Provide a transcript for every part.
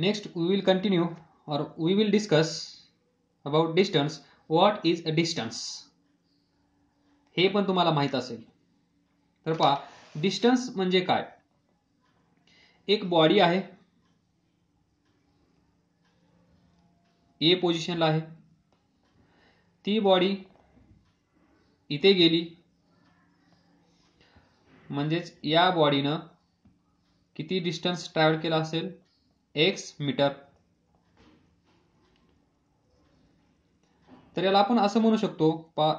Next we will continue or we will discuss about distance. What is a distance? हे पण तुम्हाला माहित असेल. तर पहा, डिस्टन्स म्हणजे काय. एक बॉडी आहे, ए पोझिशनला आहे, ती बॉडी इथे गेली म्हणजेच या बॉडीनं किती डिस्टन्स ट्रॅव्हल केला असेल, x मीटर. तर याला आपण असं म्हणू शकतो, पहा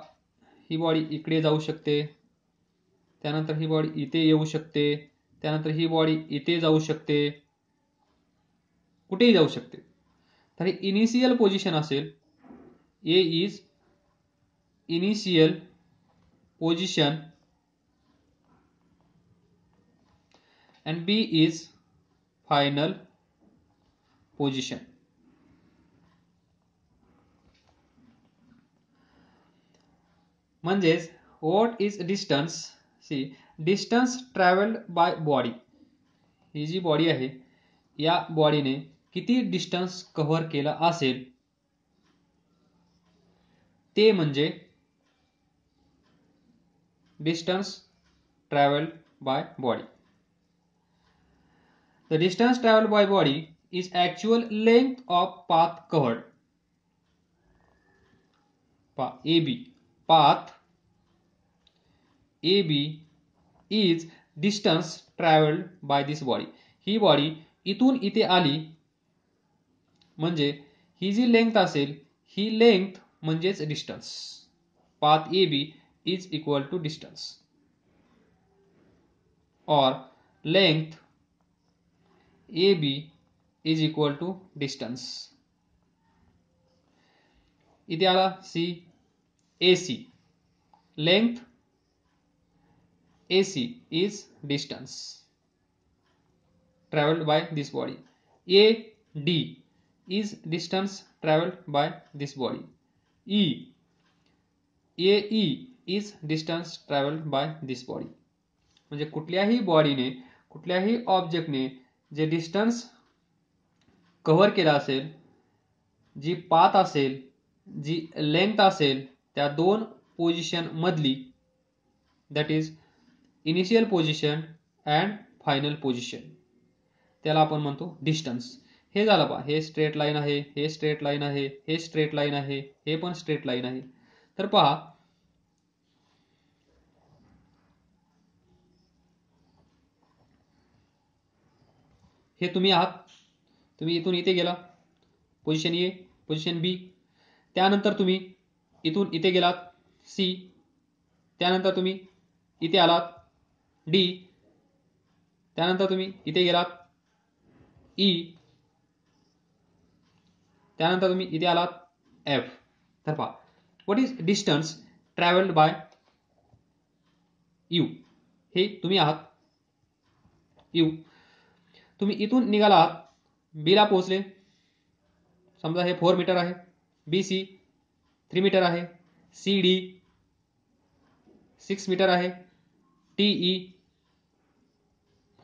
ही बॉडी इकडे जाऊ शकते, त्यानंतर ही बॉडी इथे येऊ शकते, त्यानंतर ही बॉडी इथे जाऊ शकते, कुठेही जाऊ शकते. तर ही इनिशियल पोझिशन असेल. A is initial position and B is final position. म्हणजेच what is distance? See, distance traveled by body. ही जी बॉडी आहे या बॉडीने किती डिस्टन्स कव्हर केला असेल ते म्हणजे distance travelled by body. The distance traveled by body is actual length of path covered. AB path AB is distance traveled by this body. He body इथून इथे आली म्हणजे ही जी लेंथ असेल ही लेंथ म्हणजेच distance. Path AB is equal to distance or length AB is equal to distance. इथे आला C, AC length AC is distance traveled by this body. AD is distance traveled by this body. AE is distance traveled by this body. म्हणजे कुठल्याही बॉडीने कुठल्याही ऑब्जेक्टने जे distance cover केला असेल, जी path असेल, जी length असेल, त्या दोन पोझिशन मधली, that is initial position and final position, त्याला आपण म्हणतो डिस्टन्स. हे झालं पहा, हे स्ट्रेट लाईन आहे, हे स्ट्रेट लाईन आहे, हे स्ट्रेट लाईन आहे, हे पण स्ट्रेट लाईन आहे. तर पहा हे तुम्ही आहात, तुम्ही इथून इथे गेला, पोझिशन ए, पोझिशन बी, त्यानंतर तुम्ही इथून इथे गेलात सी, त्यानंतर तुम्ही इथे आलात डी, त्यानंतर तुम्ही इथे गेलात ई, त्यानंतर तुम्ही इथे आलात एफ. तर पहा, what is distance travelled by you. हे तुम्ही आहात यू, तुम्ही इथून निघालात बी ला पोहोचले, समजा हे 4 मीटर आहे, बी सी 3 मीटर आहे, सी डी 6 मीटर आहे, टी ई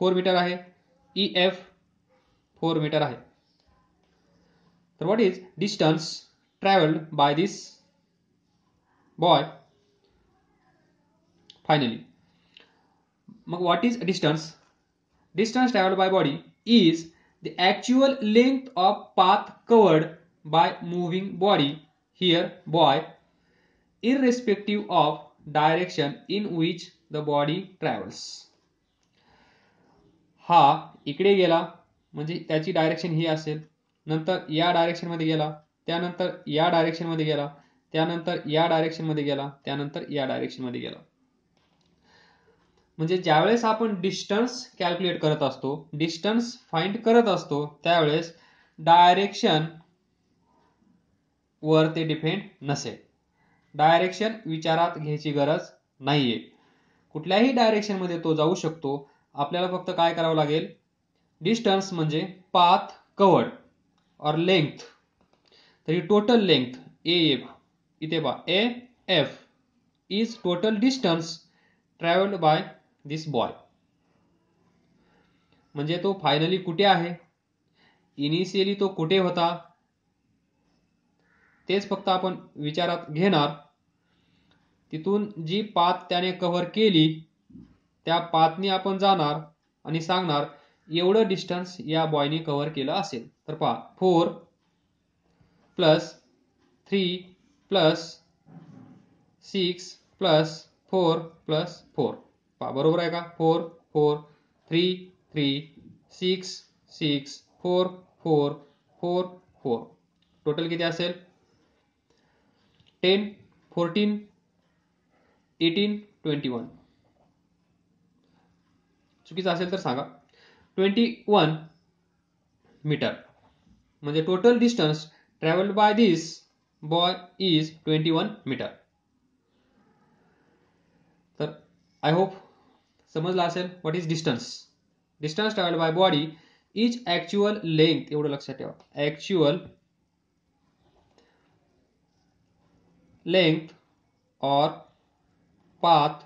4 मीटर आहे, ई एफ 4 मीटर आहे. तर what is distance travelled by this boy finally. मग what is distance? Distance traveled by body is the actual length of path covered by moving body, here boy, irrespective of direction in which the body travels. हा इकडे गेला म्हणजे त्याची direction ही असेल, नंतर या direction मध्ये गेला, त्यानंतर या डायरेक्शन मध्ये गेला, त्यानंतर या डायरेक्शन मध्ये गेला, त्यानंतर या डायरेक्शन मध्ये गेला. म्हणजे ज्यावेळेस आपण डिस्टन्स कॅल्क्युलेट करत असतो, डिस्टन्स फाइंड करत असतो, त्यावेळेस डायरेक्शन वर ते डिपेंड नसेल. डायरेक्शन विचारात घ्यायची गरज नाहीये, कुठल्याही डायरेक्शन मध्ये तो जाऊ शकतो. आपल्याला फक्त काय करावं लागेल, डिस्टन्स म्हणजे पाथ कव्हर्ड और लेंथ. तरी टोटल लेंथ ए एफ, इथे पहा A F is total distance travelled by this boy. म्हणजे तो फायनली कुठे आहे, इनिशियली तो कुठे होता तेच फक्त आपण विचारात घेणार. तिथून जी पाथ त्याने कव्हर केली त्या पाथनी आपण जाणार आणि सांगणार एवढं डिस्टन्स या बॉयने कव्हर केलं असेल. तर पहा 4 प्लस 3 प्लस 6 प्लस 4 प्लस 4. पहा बरोबर आहे का? 4 4 3 3 6 6 4 4 4 4. टोटल किती असेल? 10 14 18 21. चुकीचं असेल तर सांगा. 21 मीटर म्हणजे total distance travelled by this boy is 21 metre. तर आय होप समजलं असेल what is distance. Distance travelled by body is actual length. एवढं लक्षात ठेवा, actual length or path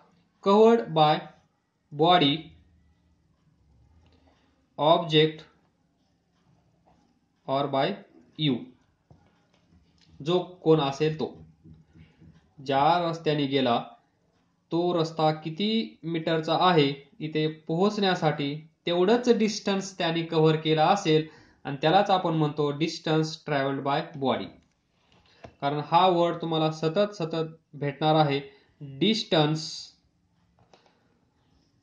covered by body, object or by you. जो कोण असेल तो ज्या रस्त्याने गेला तो रस्ता किती मीटरचा आहे इथे पोहोचण्यासाठी तेवढंच डिस्टन्स त्याने कव्हर केला असेल आणि त्यालाच आपण म्हणतो डिस्टन्स ट्रॅव्हल्ड बाय बॉडी. कारण हा वर्ड तुम्हाला सतत सतत भेटणार आहे. Distance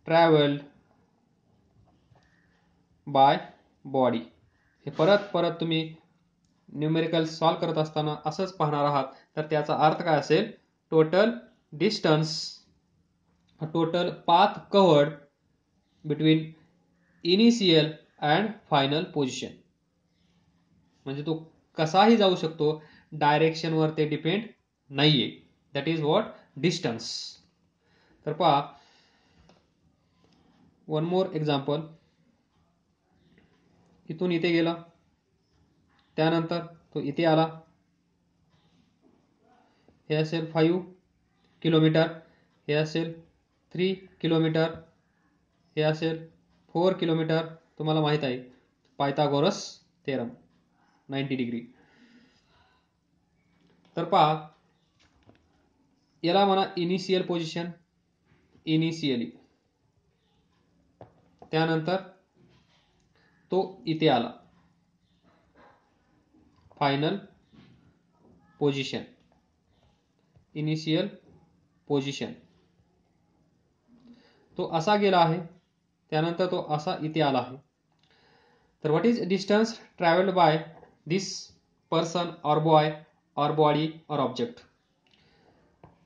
travelled by body. हे परत परत तुम्ही न्यूमेरिकल सॉल्व करत असताना असंच पाहणार आहात. तर त्याचा अर्थ काय असेल? Total distance, total path covered between initial and final position. म्हणजे तो कसाही जाऊ शकतो, डायरेक्शनवर ते डिपेंड नाहीये. That is what distance. तर पहा वन मोर एक्झाम्पल. इथून इथे गेला, त्यानंतर तो इथे आला, हे असेल 5 किलोमीटर, हे असेल 3 किलोमीटर, हे असेल 4 किलोमीटर. तुम्हाला माहित आहे पायथागोरस थेरम 90 डिग्री. तर पहा याला म्हणा इनिशियल पोझिशन, इनिशियली. त्यानंतर तो इथे आला, फायनल पोझिशन, इनिशियल पोझिशन. तो असा गेला आहे, त्यानंतर तो असा इथे आला आहे. तर what is distance travelled by this person or boy or body or object?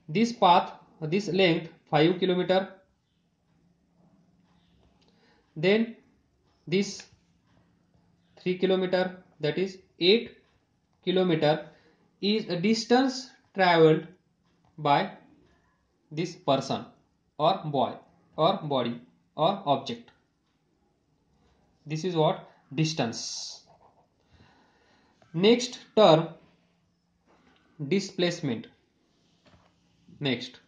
This path, this length 5 kilometer, then this 3 kilometer, that is 8 kilometer is a distance traveled by this person or boy or body or object. This is what distance. Next term, displacement. Next,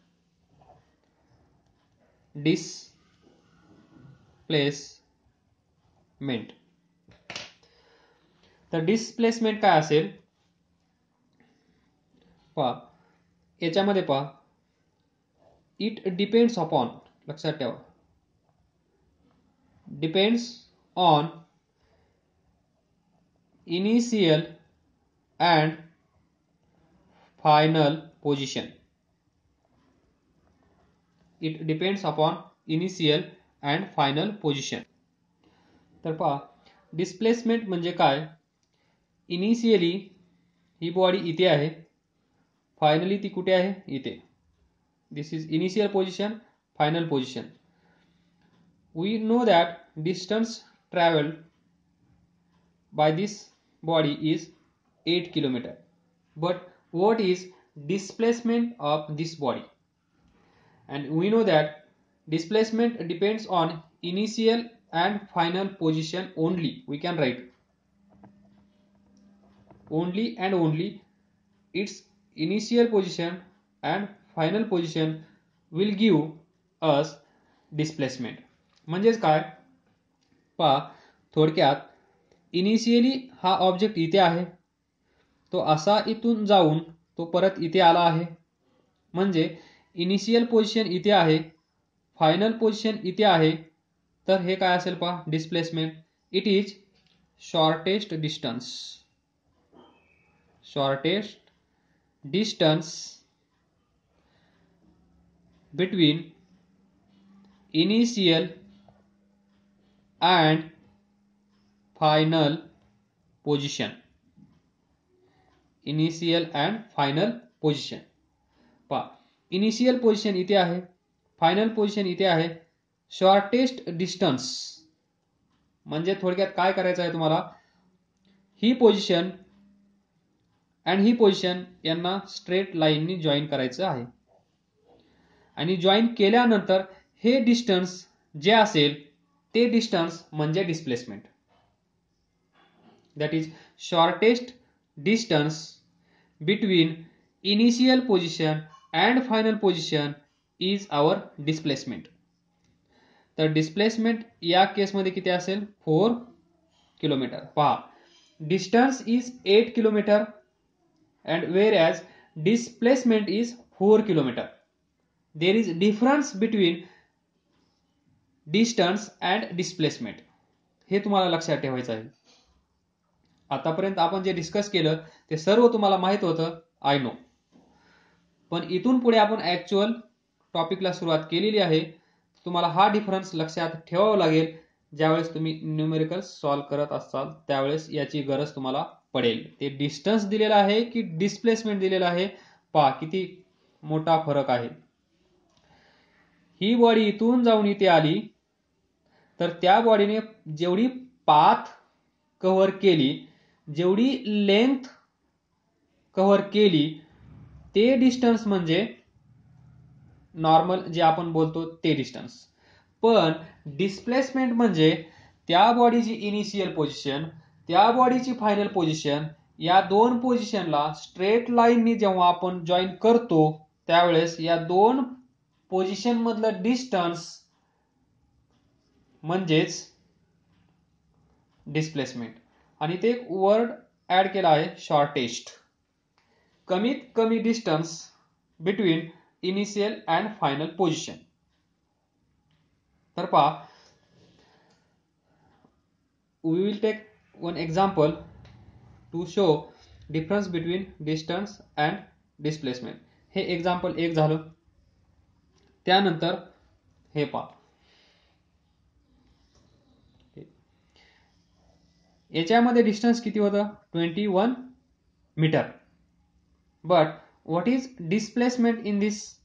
displacement. तर displacement काय असेल पहा, याच्यामध्ये पहा it depends upon, लक्षात ठेवा, depends on initial and final position. It depends upon initial and final position. तर पहा डिस्प्लेसमेंट म्हणजे काय? इनिशियली ही बॉडी इथे आहे, फायनली ती कुठे आहे? इथे. This is initial position, final position. We know that distance travelled by this body is 8 kilometer. But what is displacement of this body? And we know that displacement depends on initial and final position only. We can write only and only its initial position and final position will give us displacement. म्हणजेच काय पहा थोडक्यात initially हा object इथे आहे, तो असा इथून जाऊन तो परत इथे आला आहे, म्हणजे इनिशियल पोझिशन इथे आहे, फायनल पोझिशन इथे आहे. तर हे काय असेल पहा, displacement. It is shortest distance. Shortest distance between initial and final position. Initial and final position. पहा, इनिशियल पोझिशन इथे आहे, फायनल पोझिशन इथे आहे. शॉर्टेस्ट डिस्टन्स म्हणजे थोडक्यात काय करायचं आहे तुम्हाला, ही पोझिशन आणि ही पोझिशन यांना स्ट्रेट लाईननी जॉईन करायचं आहे. आणि जॉईन केल्यानंतर हे डिस्टन्स जे असेल ते डिस्टन्स म्हणजे displacement. That is shortest distance between initial position and final position is our displacement. तर डिस्प्लेसमेंट या केसमध्ये किती असेल, 4 किलोमीटर. पहा, distance is 8 kilometre and whereas displacement is 4 kilometre. There is difference between distance and displacement. हे तुम्हाला लक्षात ठेवायचं आहे. आतापर्यंत आपण जे डिस्कस केलं ते सर्व तुम्हाला माहित होतं, आय नो. पण इथून पुढे आपण ऍक्च्युअल टॉपिकला सुरुवात केलेली आहे. तुम्हाला हा डिफरन्स लक्षात ठेवावा लागेल. ज्यावेळेस तुम्ही न्यूमेरिकल सॉल्व्ह करत असाल त्यावेळेस याची गरज तुम्हाला पडेल. ते डिस्टन्स दिलेला आहे की डिस्प्लेसमेंट दिलेला आहे, पहा किती मोठा फरक आहे. ही बॉडी इथून जाऊन इथे आली तर त्या बॉडीने जेवढी पाथ कव्हर केली, जेवढी लेंथ कव्हर केली, ते डिस्टन्स म्हणजे नॉर्मल जे आपण बोलतो ते डिस्टन्स. पण डिस्प्लेसमेंट म्हणजे त्या बॉडीची इनिशियल पोझिशन, त्या बॉडीची फायनल पोझिशन, या दोन पोझिशनला स्ट्रेट लाईननी जेव्हा आपण जॉईन करतो त्यावेळेस या दोन पोझिशन मधलं डिस्टन्स म्हणजेच डिस्प्लेसमेंट. आणि ते एक वर्ड ऍड केला आहे, शॉर्टेस्ट. कमीत कमी distance between initial and final position. तर पहा, we will take one example to show difference between distance and displacement. हे एक्झाम्पल एक झालं. त्यानंतर हे पहा, याच्यामध्ये डिस्टन्स किती होतं, 21 metre. But what is displacement in this?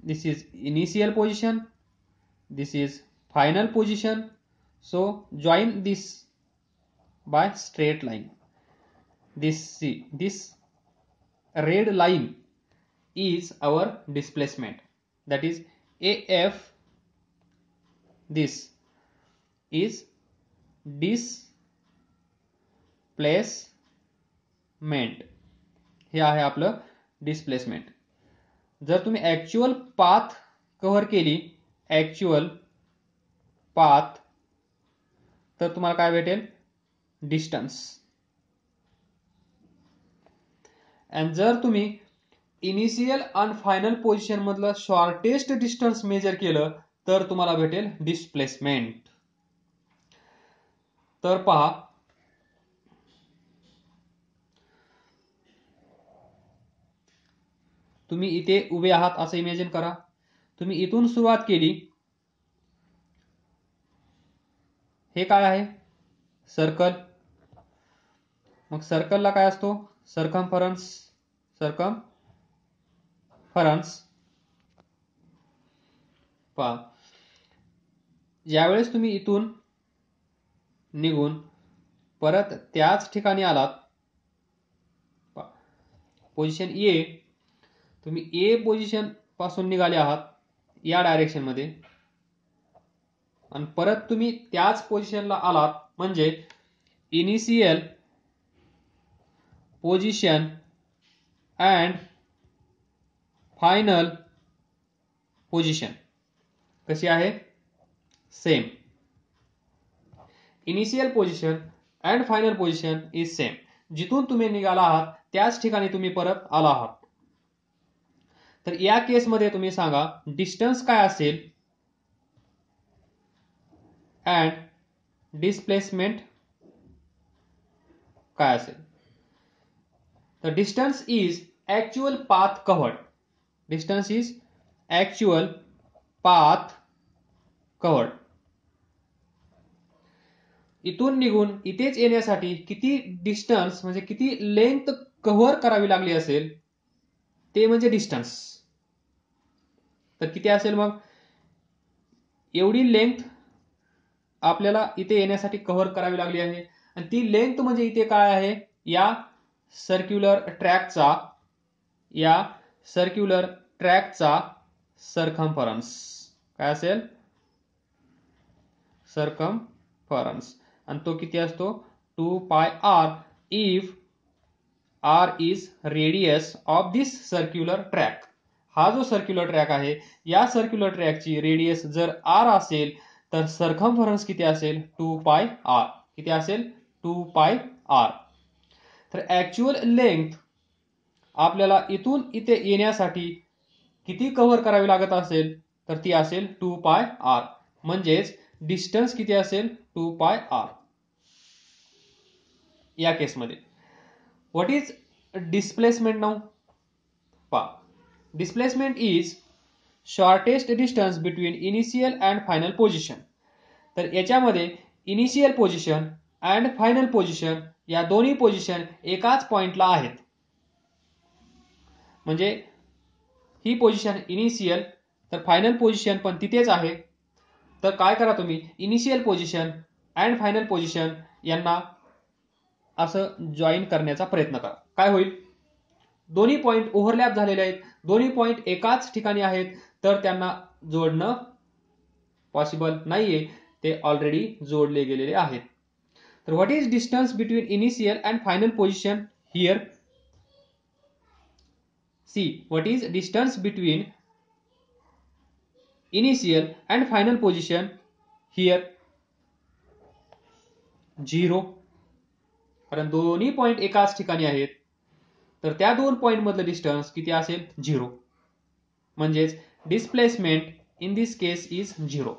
This is initial position, this is final position. So join this by straight line. This red line is our displacement. That is AF. This is displacement. हे आहे आपलं displacement. जर तुम्ही actual path cover केली, actual path, तर तुम्हाला काय भेटेल, डिस्टन्स. आणि जर तुम्ही इनिशियल आणि फायनल पोझिशन मधलं शॉर्टेस्ट डिस्टन्स मेजर केलं तर तुम्हाला भेटेल डिस्प्लेसमेंट. तर पहा, तुम्ही इथे उभे आहात असं इमॅजिन करा. तुम्ही इथून सुरुवात केली, हे काय आहे, सर्कल. मग सर्कलला काय असतो, सर्कम्फरन्स. पहा, ज्यावेळेस तुम्ही इथून निघून परत त्याच ठिकाणी आलात, पोझिशन ए, तुम्ही ए पोझिशन पासून निघाले आहात या डायरेक्शन मध्ये, आणि परत तुम्ही त्याच पोझिशनला आलात, म्हणजे initial position and final position कशी आहे, same. Initial position and final position is same. जिथून तुम्ही निघाला आहात त्याच ठिकाणी तुम्ही परत आला आहात. तर या केसमध्ये तुम्ही सांगा डिस्टन्स काय असेल अँड डिस्प्लेसमेंट काय असेल. तर distance is actual path covered. Distance is actual path covered. इथून निघून इथेच येण्यासाठी किती डिस्टन्स म्हणजे किती लेंथ कव्हर करावी लागली असेल ते म्हणजे डिस्टन्स. तर किती असेल मग, एवढी लेंथ आपल्याला इथे येण्यासाठी कव्हर करावी लागली आहे. आणि ती लेंथ म्हणजे इथे काय आहे, या सर्क्युलर ट्रॅकचा सर्कम्फरन्स काय असेल, सर्कम्फरन्स. आणि तो किती असतो 2πr if r is radius of this circular track. हा जो सर्क्युलर ट्रॅक आहे या सर्क्युलर ट्रॅकची रेडियस जर r असेल तर सर्कम्फरन्स किती असेल 2πr. किती असेल 2πr. तर ऍक्च्युअल लेंथ आपल्याला इथून इथे येण्यासाठी किती कव्हर करावी लागत असेल तर ती असेल 2πr. म्हणजेच डिस्टन्स किती असेल 2πr या केसमध्ये. What is displacement now? पहा, displacement is shortest distance between initial and final position. तर याच्यामध्ये initial position and final position या दोन्ही पोझिशन एकाच पॉइंटला आहेत. म्हणजे ही पोझिशन इनिशियल तर फायनल पोझिशन पण तिथेच आहे. तर काय करा तुम्ही, initial position and final position यांना असं जॉईन करण्याचा प्रयत्न करा. काय होईल, दोन्ही पॉइंट ओव्हरलॅप झालेले आहेत, दोन्ही पॉइंट एकाच ठिकाणी आहेत, तर त्यांना जोडणं पॉसिबल नाहीये, ते ऑलरेडी जोडले गेलेले आहेत. तर what is distance between initial and final position here? See, what is distance between initial and final position here? 0. कारण दोन्ही पॉइंट एकाच ठिकाणी आहेत, तर त्या दोन पॉइंट मधलं डिस्टन्स किती असेल 0. म्हणजेच displacement in this case is 0.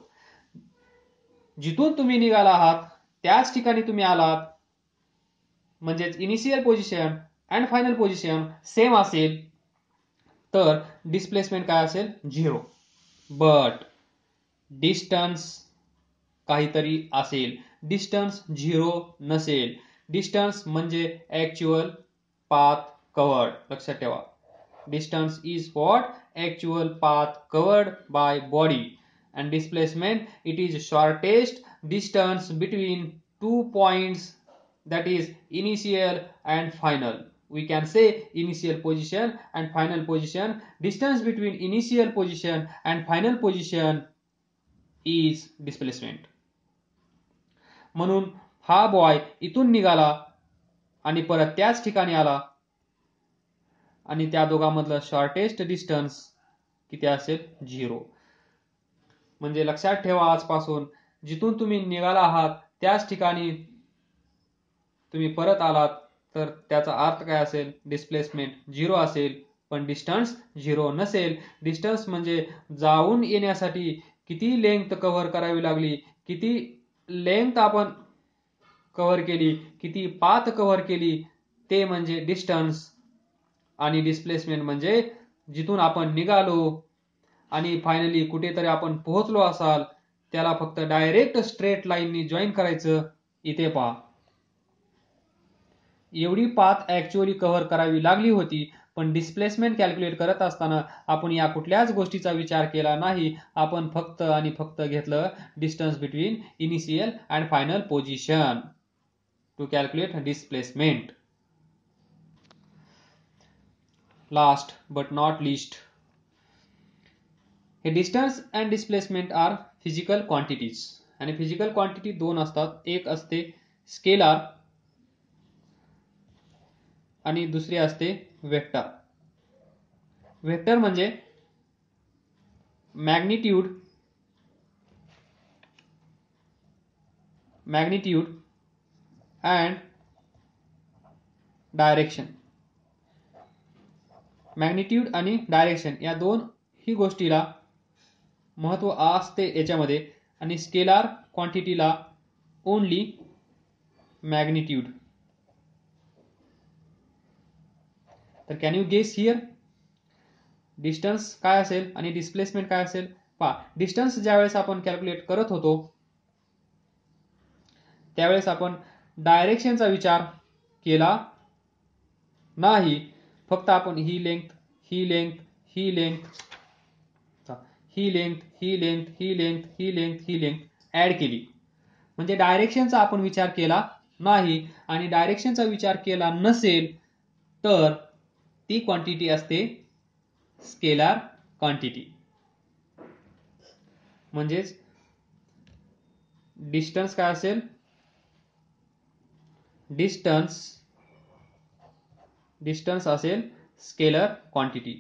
जिथून तुम्ही निघाला आहात त्याच ठिकाणी तुम्ही आलात, म्हणजेच initial position and final position same असेल तर डिस्प्लेसमेंट काय असेल 0. बट डिस्टन्स काहीतरी असेल, डिस्टन्स 0 नसेल. डिस्टन्स म्हणजे ऍक्च्युअल पाथ कव्हर्ड. लक्षात ठेवा, distance is what actual path covered by body. and displacement, it is shortest distance between 2 points, that is initial and final. We can say initial position and final position. Distance between initial position and final position is displacement. म्हणून हा boy इथून निघाला आणि परत त्याच ठिकाणी आला आणि त्या दोघांमधलं शॉर्टेस्ट डिस्टन्स किती असेल 0. म्हणजे लक्षात ठेवा, आजपासून जिथून तुम्ही निघाला आहात त्याच ठिकाणी तुम्ही परत आलात तर त्याचा अर्थ काय असेल, डिस्प्लेसमेंट 0 असेल पण डिस्टन्स 0 नसेल. डिस्टन्स म्हणजे जाऊन येण्यासाठी किती लेंथ कव्हर करावी लागली, किती लेंथ आपण कव्हर केली, किती पाथ कव्हर केली, ते म्हणजे डिस्टन्स. आणि डिस्प्लेसमेंट म्हणजे जिथून आपण निघालो आणि फायनली कुठेतरी आपण पोहोचलो असाल त्याला फक्त डायरेक्ट स्ट्रेट लाईननी जॉईन करायचं. इथे पहा, एवढी पाथ ऍक्च्युअली कव्हर करावी लागली होती, पण डिस्प्लेसमेंट कॅल्क्युलेट करत असताना आपण या कुठल्याच गोष्टीचा विचार केला नाही. आपण फक्त आणि फक्त घेतलं distance between initial and final position to calculate displacement. Last but not least, हे distance and displacement are physical quantities. आणि फिजिकल क्वांटिटी दोन असतात, एक असते स्केलार आणि दुसरी असते वेक्टर. वेक्टर म्हणजे मॅग्निट्यूड अँड डायरेक्शन. मॅग्निट्यूड आणि डायरेक्शन या दोन ही गोष्टीला महत्व असते याच्यामध्ये, आणि स्केलार क्वांटिटीला ओनली मॅग्निट्यूड. तर can you guess here distance काय असेल आणि डिस्प्लेसमेंट काय असेल? पहा, डिस्टन्स ज्यावेळेस आपण कॅल्क्युलेट करत होतो त्यावेळेस आपण डायरेक्शनचा विचार केला नाही, फक्त आपण ही लेंथ ही लेंथ ही लेंथ ही लेंथ ही लेंथ ही लेंथ ही लेंथ ही लेंथ ऍड केली. म्हणजे डायरेक्शनचा आपण विचार केला नाही, आणि डायरेक्शनचा विचार केला नसेल तर ती क्वांटिटी असते स्केलार क्वांटिटी. म्हणजेच डिस्टन्स काय असेल? डिस्टन्स असेल स्केलर क्वांटिटी.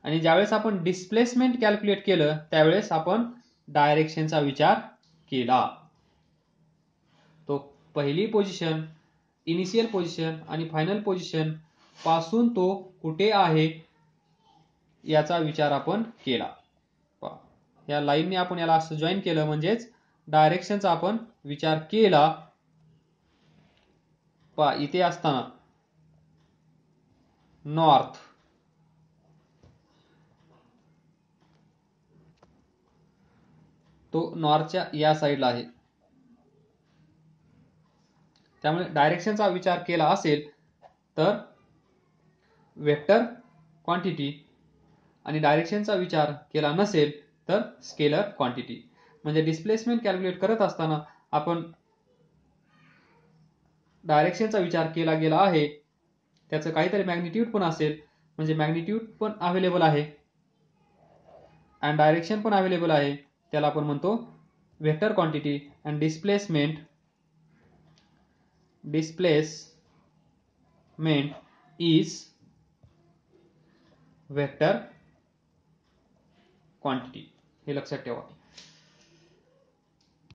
आणि ज्यावेळेस आपण डिस्प्लेसमेंट कॅल्क्युलेट केलं त्यावेळेस आपण डायरेक्शनचा विचार केला. तो पहिली पोझिशन, इनिशियल पोझिशन आणि फायनल पोझिशन पासून तो कुठे आहे याचा विचार आपण केला. या लाईनने आपण याला असं जॉईन केलं, म्हणजेच डायरेक्शनचा आपण विचार केला. पहा, इथे असताना नॉर्थ, तो नॉर्थच्या या साईडला आहे, त्यामुळे डायरेक्शनचा विचार केला असेल तर वेक्टर क्वांटिटी, आणि डायरेक्शनचा विचार केला नसेल तर स्केलर क्वांटिटी. म्हणजे डिस्प्लेसमेंट कॅल्क्युलेट करत असताना आपण डायरेक्शनचा विचार केला गेला आहे, त्याचं काहीतरी मॅग्निट्यूड पण असेल, म्हणजे मॅग्निट्यूड पण अवेलेबल आहे आणि डायरेक्शन पण अवेलेबल आहे, त्याला आपण म्हणतो vector quantity. And displacement is vector quantity. हे लक्षात ठेवा.